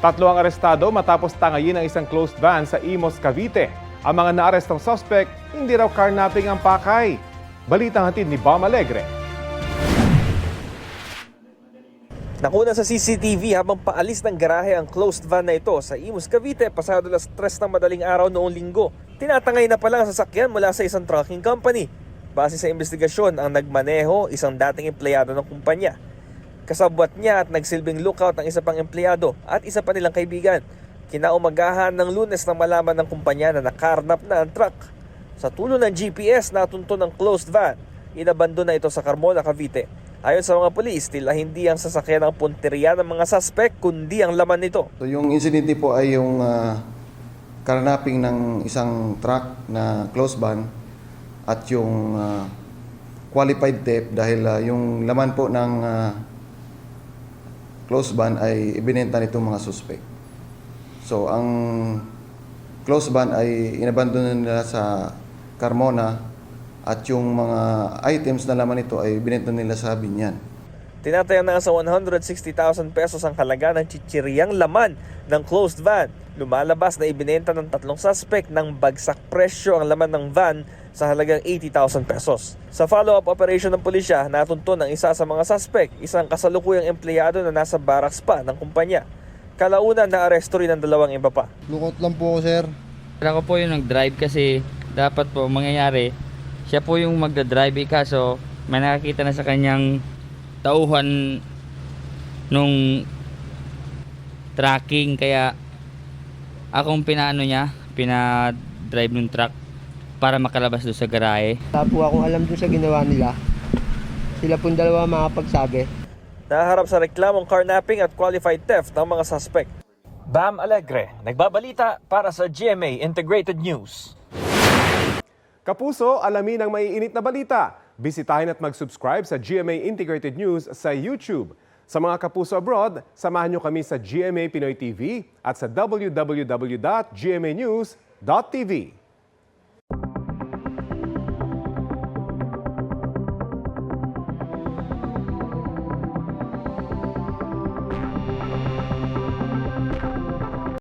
Tatlo ang arestado matapos tangayin ang isang closed van sa Imus, Cavite. Ang mga naarestong suspect, hindi raw carnapping ang pakay. Balitang hatid ni Bam Alegre. Nakuna sa CCTV habang paalis ng garahe ang closed van na ito sa Imus, Cavite pasado alas 3 ng madaling araw noong linggo. Tinatangay na pala ang sasakyan mula sa isang trucking company. Base sa investigasyon, ang nagmaneho isang dating empleyado ng kumpanya. Kasabwat niya at nagsilbing lookout ang isa pang empleyado at isa pa nilang kaibigan. Kinaumagahan ng Lunes nang malaman ng kumpanya na nakarnap na ang truck. Sa tulong ng GPS, natunto ng closed van. Inabando na ito sa Carmona, Cavite. Ayon sa mga pulis, tila hindi ang sasakyan ang punteriya ng mga suspect kundi ang laman nito. So yung insidente po ay yung karnaping ng isang truck na closed van at yung qualified theft dahil yung laman po ng closed van ay ibinenta nitong mga suspect. So ang closed van ay inabandon nila sa Carmona at yung mga items na laman nito ay binenta nila sa Binyan. Tinatayang na sa 160,000 pesos ang halaga ng chichiriyang laman ng closed van. Lumalabas na ibinenta ng tatlong suspect ng bagsak presyo ang laman ng van sa halagang 80,000 pesos. Sa follow-up operation ng pulisya, natunto ng isa sa mga suspect, isang kasalukuyang empleyado na nasa barracks pa ng kumpanya. Kalaunan na aresto rin ang dalawang iba pa. Lukot lang po ako, sir. Ako po yung nag-drive kasi dapat po mangyayari, siya po yung magdadrive kaso may nakakita na sa kanyang tauhan nung tracking kaya akong pinadrive ng truck para makalabas doon sa garahe. Wala po akong alam doon sa ginawa nila. Sila pong dalawa makapagsabi. Naharap sa reklamong carnapping at qualified theft ng mga suspect. Bam Alegre, nagbabalita para sa GMA Integrated News. Kapuso, alamin ang maiinit na balita. Bisitahin at mag-subscribe sa GMA Integrated News sa YouTube. Sa mga kapuso abroad, samahan nyo kami sa GMA Pinoy TV at sa www.gmanews.tv.